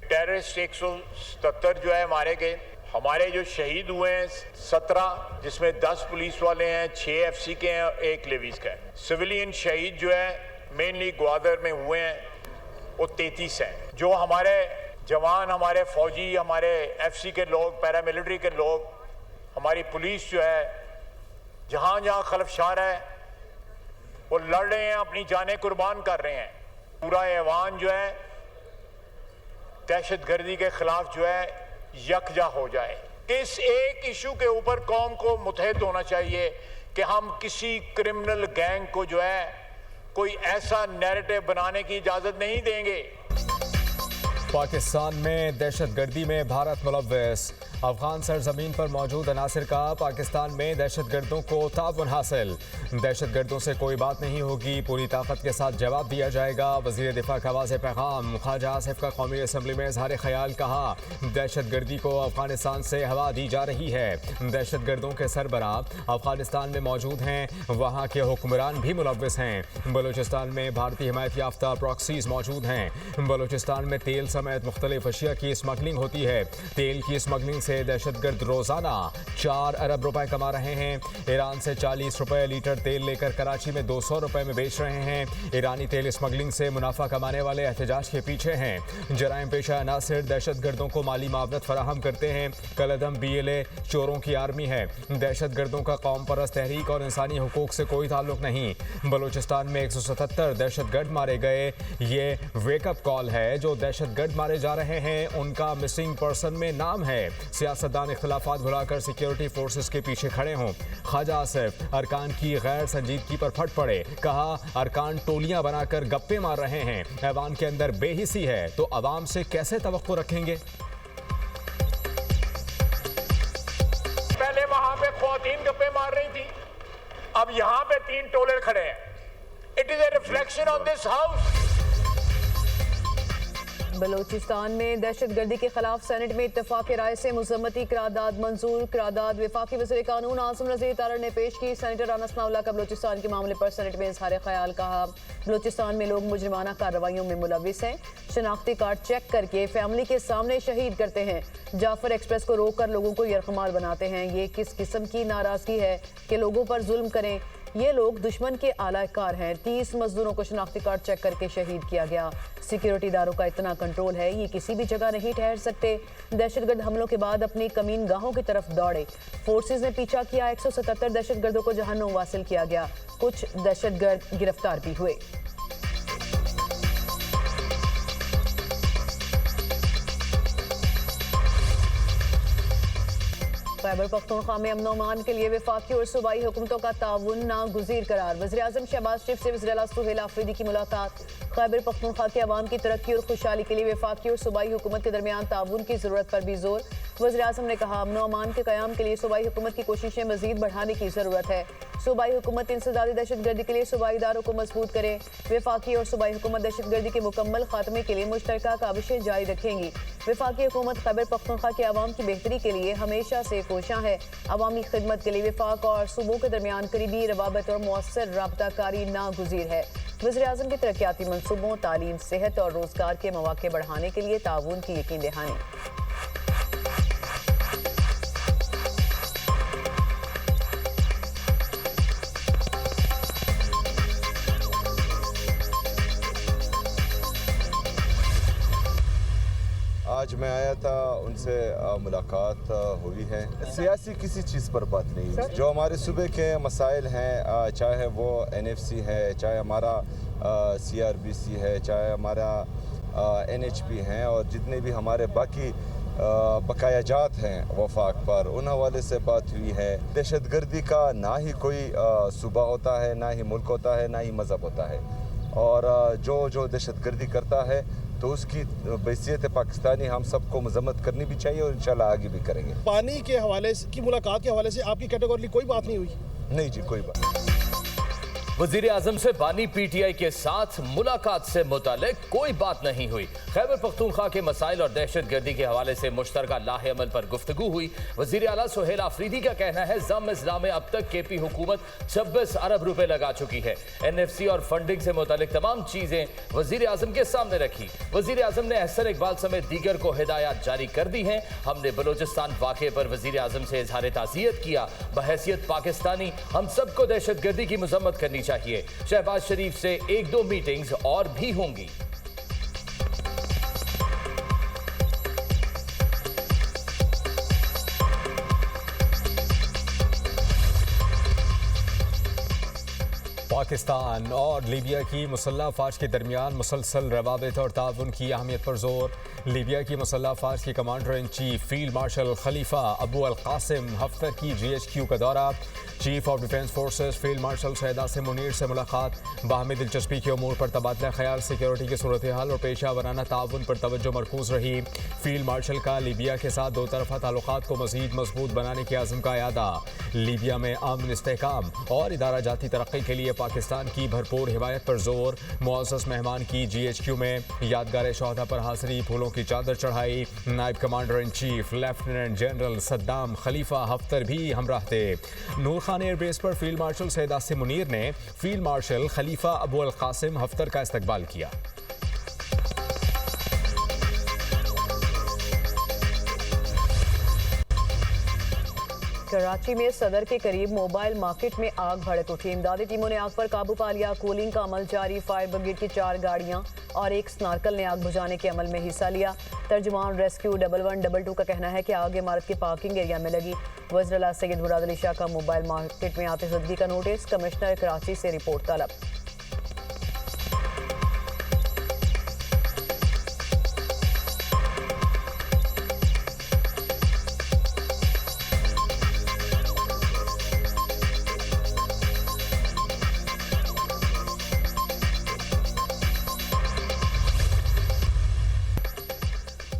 Terrorist 177 जो है मारे गए। हमारे जो शहीद हुए हैं 17, जिसमें 10 पुलिस वाले हैं, 6 FC के हैं, 1 लेवीज का है। सिविलियन शहीद जो है मेनली ग्वादर में हुए हैं, वो 33 हैं। जो हमारे जवान, हमारे फौजी, हमारे FC के लोग, पैरामिलिट्री के लोग, हमारी पुलिस जो है जहाँ जहाँ खलफशार है वो लड़ रहे हैं, अपनी जानें कुर्बान कर रहे हैं। पूरा ऐवान जो है दहशतगर्दी के खिलाफ जो है यकजा हो जाए। इस एक इशू के ऊपर कौम को मुत्तहिद होना चाहिए कि हम किसी क्रिमिनल गैंग को जो है कोई ऐसा नैरेटिव बनाने की इजाजत नहीं देंगे। पाकिस्तान में दहशतगर्दी में भारत मुलव्वस। अफगान सरजमीन पर मौजूद अनासिर का पाकिस्तान में दहशतगर्दों को ताउन हासिल। दहशतगर्दों से कोई बात नहीं होगी, पूरी ताकत के साथ जवाब दिया जाएगा। वज़ीर दिफा का वाज़ेह पैगाम। ख्वाजा आसिफ का कौमी असम्बली में इज़हार ख्याल। कहा दहशतगर्दी को अफगानिस्तान से हवा दी जा रही है। दहशतगर्दों के सरबराह अफगानिस्तान में मौजूद हैं, वहाँ के हुक्मरान भी मुलव्वस हैं। बलूचिस्तान में भारतीय हिमायत याफ्ता प्रॉक्सीज मौजूद हैं। बलूचिस्तान में तेल समेत मुख्तलिफ अशिया की स्मगलिंग होती है। तेल की स्मगलिंग से दहशतगर्द रोजाना 4 अरब रुपए कमा रहे हैं। ईरान से 40 रुपए लीटर तेल लेकर कराची में 200 रुपए में बेच रहे हैं। ईरानी तेल स्मगलिंग से मुनाफा कमाने वाले एहतजाज के पीछे हैं। जराइम पेशा अनासिर दहशतगर्दों को माली मावनत फराहम करते हैं। कलअदम BLA चोरों की आर्मी है। दहशतगर्दों का कौम परस्त तहरीक और इंसानी हुकूक से कोई ताल्लुक नहीं। बलूचिस्तान में 177 दहशतगर्द मारे गए। ये वेकअप कॉल है। जो दहशतगर्द मारे जा रहे हैं उनका मिसिंग पर्सन में नाम है। सियासतदान इख्तिलाफात भुलाकर सिक्योरिटी फोर्सेस के पीछे खड़े हों। ख्वाजा आसिफ अरकान की गैर संजीदगी पर फट पड़े। कहा अरकान टोलियां बनाकर गप्पे मार रहे हैं। ऐवान के अंदर बेहिसी है तो अवाम से कैसे तवक्को रखेंगे। पहले वहां पे ख्वातीन गप्पे मार रही थी, अब यहां पे 3 टोले खड़े हैं। It is a reflection on this house. Balochistan में दहशतगर्दी के खिलाफ सेनेट में इत्तेफाक राय से मुज़म्मती करारदाद मंजूर। करारदाद वफाकी वज़ीर कानून आसिम रज़ीद तारड़ ने पेश की। सेनेटर राना सनाउल्लाह का बलूचिस्तान के मामले पर सेनेट में इज़हार ख्याल। कहा बलूचिस्तान में लोग मुजरिमाना कार्रवाइयों में मुलविस हैं। शनाख्ती कार्ड चेक करके फैमिली के सामने शहीद करते हैं। जाफर एक्सप्रेस को रोक कर लोगों को यरगमाल बनाते हैं। ये किस किस्म की नाराजगी है कि लोगों पर जुल्म करें। ये लोग दुश्मन के आलाकार हैं। 30 मजदूरों को शनाख्ती कार्ड चेक करके शहीद किया गया। सिक्योरिटी इदारों का इतना कंट्रोल है, ये किसी भी जगह नहीं ठहर सकते। दहशतगर्द हमलों के बाद अपनी कमीन गाहों की तरफ दौड़े। फोर्सेज ने पीछा किया। 177 दहशतगर्दों को जहन्नुम वासिल किया गया। कुछ दहशतगर्द गिरफ्तार भी हुए। खैबर पख्तूनख्वा में अमन अमान के लिए वफाकी और सूबाई हुकूमतों का ताउन नागुज़ीर करार। वज़ीर-ए-आज़म शहबाज शरीफ से वज़ीर-ए-आला सुहेल आफरीदी की मुलाकात। खैबर पख्तूनख्वा के अवाम की तरक्की और खुशहाली के लिए वफाकी और सूबाई हुकूमत के दरमियान ताउन की ज़रूरत पर भी जोर। वज़ीर-ए-आज़म ने कहा अमन अमान के क़याम के लिए सूबाई हुकूमत की कोशिशें मज़ीद बढ़ाने की ज़रूरत है। सूबाई हुकूमत इंसदादी दहशतगर्दी के लिए सूबाई इदारों को मजबूत करे। वफाकी और सूबाई हुकूमत दहशतगर्दी के मुकम्मल खात्मे के लिए मुश्तरका काविशें जारी रखेंगी। वफाकी हुकूमत खैबर पख्तूनख्वा के अवाम की बेहतरी के लिए हमेशा से कोशां है। अवामी खिदमत के लिए वफाक और सूबों के दरमियान करीबी रवाबत और मौसर राबताकारी नागुज़ीर है। वज़ीर-ए-आज़म के तरक्याती मनसूबों, तालीम, सेहत और रोजगार के मौके बढ़ाने के लिए ताउन की यकीन दहानी। आज मैं आया था, उनसे मुलाकात हुई है। सियासी किसी चीज़ पर बात नहीं है। जो हमारे सूबे के मसाइल हैं, चाहे वो NFC है, चाहे हमारा CRBC है, चाहे हमारा NHP हैं, और जितने भी हमारे बाकी बकायाजात हैं वफाक पर, उन हवाले से बात हुई है। दहशतगर्दी का ना ही कोई सूबा होता है, ना ही मुल्क होता है, ना ही मज़हब होता है। और जो दहशतगर्दी करता है तो उसकी बैसियत पाकिस्तानी हम सबको मजम्मत करनी भी चाहिए और इंशाल्लाह आगे भी करेंगे। पानी के हवाले की मुलाकात के हवाले से आपकी कैटेगरी कोई बात नहीं हुई? नहीं जी, कोई बात। वजीर आजम से बानी पीटीआई के साथ मुलाकात से मुतालिक कोई बात नहीं हुई। खैबर पख्तूनख्वा के मसाइल और दहशत गर्दी के हवाले से मुश्तरका लाहे अमल पर गुफ्तगू हुई। वजीर आला सुहेल आफरीदी का कहना है जम इस्लाम में अब तक केपी हुकूमत 26 अरब रुपए लगा चुकी है। एनएफसी और फंडिंग से मुतालिक तमाम चीजें वजीर आजम के सामने रखी। वजीर आजम ने अहसन इकबाल समेत दीगर को हिदायत जारी कर दी है। हमने बलोचिस्तान वाक़े पर वजीर आजम से इजहार ताज़ियत किया। बहैसियत पाकिस्तानी हम सबको दहशत गर्दी की मजम्मत करनी चाहिए। शहबाज शरीफ से 1-2 मीटिंग्स और भी होंगी। पाकिस्तान और लीबिया की मुसल्लह अफवाज के दरमियान मुसलसल रवाबित और ताउन की अहमियत पर जोर। लीबिया की मुसल्लह अफवाज के commander in chief field marshal Khalifa Abu al Qasim Haftar की GHQ का दौरा। Chief of defence forces field marshal Syed Asim Munir से मुलाकात। बाहमी दिलचस्पी के उमूर पर तबादला ख्याल, सिक्योरिटी की सूरत हाल और पेशा वराना ताउन पर तवज्जो मरकूज रही। फील्ड मार्शल का लीबिया के साथ दो तरफा ताल्लुकात को मजीद मजबूत बनाने के आज़म का यादा। लीबिया में अमन, इस्तेहकाम और इदारा जाती तरक्की के लिए पाकिस्तान की भरपूर हिमायत पर जोर। मुअज़्ज़ज़ मेहमान की GHQ में यादगार शोहदा पर हाज़री, फूलों की चादर चढ़ाई। नायब commander in chief lieutenant general Saddam Khalifa Haftar भी हमराह थे। नूर खान एयरबेस पर फील्ड मार्शल सैयद आसिम मुनीर ने field marshal Khalifa Abu al Qasim Haftar का इस्तकबाल किया। कराची में सदर के करीब मोबाइल मार्केट में आग भड़क उठी। इमदादी टीमों ने आग पर काबू पा लिया। कूलिंग का अमल जारी। फायर ब्रिगेड की 4 गाड़ियां और एक स्नार्कल ने आग बुझाने के अमल में हिस्सा लिया। तर्जुमान रेस्क्यू 1112 का कहना है कि आग इमारत के पार्किंग एरिया में लगी। वज़ीर आला सैयद मुराद अली शाह का मोबाइल मार्केट में आतिशबाजी का नोटिस। कमिश्नर कराची से रिपोर्ट तलब।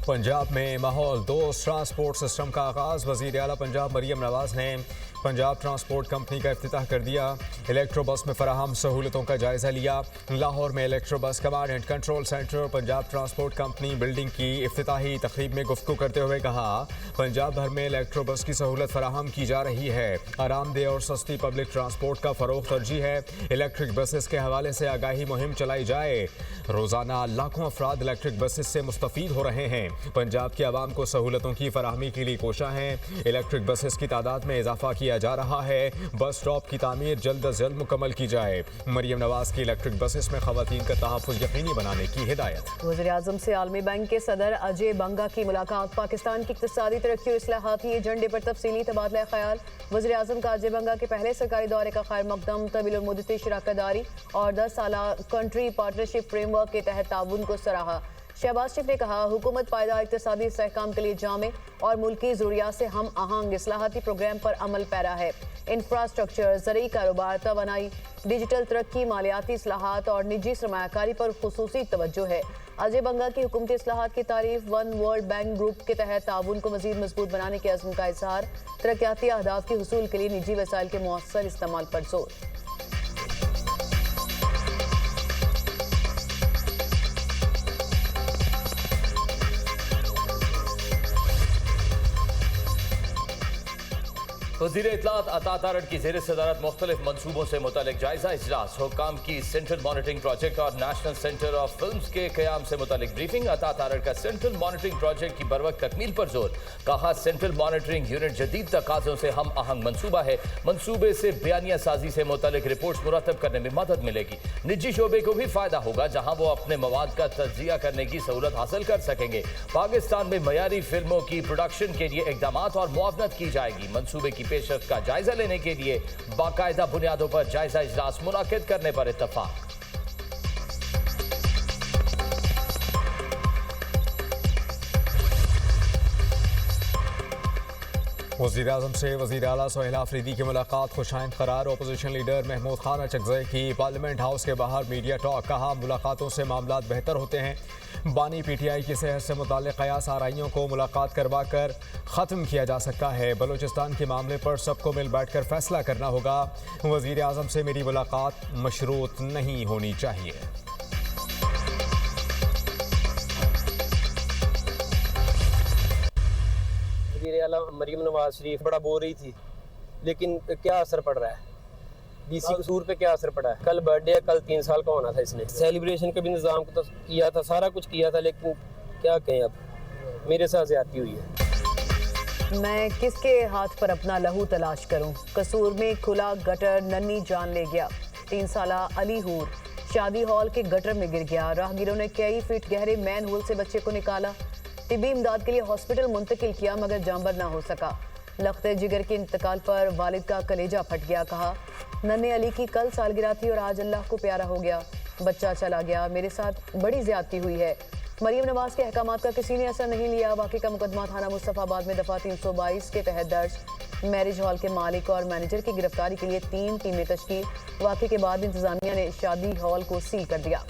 पंजाब में माहौल दोस्त ट्रांसपोर्ट सिस्टम का आगाज़। वज़ीर आला पंजाब मरियम नवाज़ ने पंजाब ट्रांसपोर्ट कंपनी का इफ्तिताह कर दिया। इलेक्ट्रो बस में फराहम सहूलतों का जायज़ा लिया। लाहौर में इलेक्ट्रो बस command and control centre Punjab transport company building की इफ्तिताही तकरीब में गुफ्तगू करते हुए कहा, पंजाब भर में इलेक्ट्रो बस की सहूलत फराहम की जा रही है। आरामदेह और सस्ती पब्लिक ट्रांसपोर्ट का फ़रोग़ तरजीह है। इलेक्ट्रिक बसेस के हवाले से आगाही मुहिम चलाई जाए। रोज़ाना लाखों अफराद इलेक्ट्रिक बसेस से मुस्तफ़ीद हो रहे हैं। पंजाब के अवाम को सहूलतों की फराहमी के लिए कोशा हैं। इलेक्ट्रिक बसेस की तादाद में इजाफा किया जा रहा है। बस स्टॉप की तामीर जल्द अज जल्द मुकम्मल की जाए। मरियम नवाज की इलेक्ट्रिक बसेस में खवातीन का तहफ़्फ़ुज़ यकीनी बनाने की हिदायत। वज़ीर आज़म से आलमी बैंक के सदर अजय बंगा की मुलाकात। पाकिस्तान की इक़्तिसादी तरक्की और इस्लाहाती एजेंडे पर तफसीली तबादला ख्याल। वज़ीर आज़म का अजय बंगा के पहले सरकारी दौरे का खैर मकदम। तवील मुद्दती शराकतदारी और 10 साला कंट्री पार्टनरशिप फ्रेमवर्क के तहत ताउन को सराहा। शहबाज शरीफ ने कहा, हुकूमत पायदार इक़्तिसादी इस्तेहकाम के लिए जामे और मुल्की ज़रूरियात से हम आहंग इस्लाहाती प्रोग्राम पर अमल पैरा है। इंफ्रास्ट्रक्चर, ज़रूरी कारोबार, तवानाई, डिजिटल तरक्की, मालियाती इस्लाहात और निजी सरमायाकारी पर खुसूसी तवज्जो है। अजय बंगा की हुकूमती इस्लाहात की तारीफ। वन वर्ल्ड बैंक ग्रुप के तहत ताउन को मज़ीद मजबूत बनाने के अज़्म का इज़हार। तरक्याती अहदाफ के हुसूल के लिए निजी वसाइल के मौसर इस्तेमाल पर जोर। वज़ीर इत्तलात अता तारड़ की ज़ेर सदारत मुख्तलिफ मनसूबों से मुतालिक जायजा इजलास। हुक्काम की सेंट्रल मॉनिटरिंग प्रोजेक्ट और नेशनल सेंटर ऑफ फिल्म्स के क़याम से मुतालिक ब्रीफिंग। अता तारड़ का सेंट्रल मॉनिटरिंग प्रोजेक्ट की बरवक्त तकमील पर जोर। कहा, सेंट्रल मॉनिटरिंग यूनिट जदीद तकाज़ों से हम आहंग मनसूबा है। मनसूबे से बयानिया साजी से मुतालिक रिपोर्ट्स मुरतब करने में मदद मिलेगी। निजी शोबे को भी फ़ायदा होगा, जहाँ वो अपने मवाद का तज्जिया करने की सहूलत हासिल कर सकेंगे। पाकिस्तान में मयारी फिल्मों की प्रोडक्शन के लिए इक़दामात और मुआवनत की जाएगी। मनसूबे की पेशरफ्त का जायजा लेने के लिए बाकायदा बुनियादों पर जायजा इजलास मुनाकिद करने पर इत्तफाक। वज़ीर-ए-आज़म से वज़ीर आला सोहेल आफरीदी की मुलाकात खुशाइंद करार। अपोजिशन लीडर महमूद खान अचकज़ई की पार्लियामेंट हाउस के बाहर मीडिया टॉक। कहा मुलाकातों से मामलात बेहतर होते हैं। बानी PTI की सेहत से मुताल्लिक़ कयास आराइयों को मुलाकात करवा कर ख़त्म किया जा सकता है। बलूचिस्तान के मामले पर सबको मिल बैठ कर फैसला करना होगा। वज़ीर-ए-आज़म से मेरी मुलाकात मशरूत नहीं होनी चाहिए। वज़ीर-ए-आला मरीम नवाज शरीफ बड़ा बोल रही थी, लेकिन क्या असर पड़ रहा है? BC कसूर पे क्या असर पड़ा है? कल बर्थडे है, कल 3 साल का होना था। इसने सेलिब्रेशन का भी इंतजाम तो किया था, सारा कुछ किया था, लेकिन क्या कहें, अब मेरे साथ ज़्यादती हुई है। मैं किसके हाथ पर अपना लहू तलाश करूं? कसूर में खुला गटर नन्ही जान ले गया। 3 साला अली हूर शादी हॉल के गटर में गिर गया। राहगीरों ने कई फीट गहरे मैन होल से बच्चे को निकाला। तिब्बी इमदाद के लिए हॉस्पिटल मुंतकिल किया, मगर जांबर ना हो सका। लख्ते जिगर के इंतकाल पर वालिद का कलेजा फट गया। कहा नन्हे अली की कल सालगिरह थी और आज अल्लाह को प्यारा हो गया। बच्चा चला गया, मेरे साथ बड़ी ज्यादती हुई है। मरीम नवाज के अहकामात का किसी ने असर नहीं लिया। वाकई का मुकदमा थाना मुस्तफाबाद में दफा 322 के तहत दर्ज। मैरिज हॉल के मालिक और मैनेजर की गिरफ्तारी के लिए 3 टीमें तश्कील। वाकई के बाद इंतजामिया ने शादी हॉल को सील कर दिया।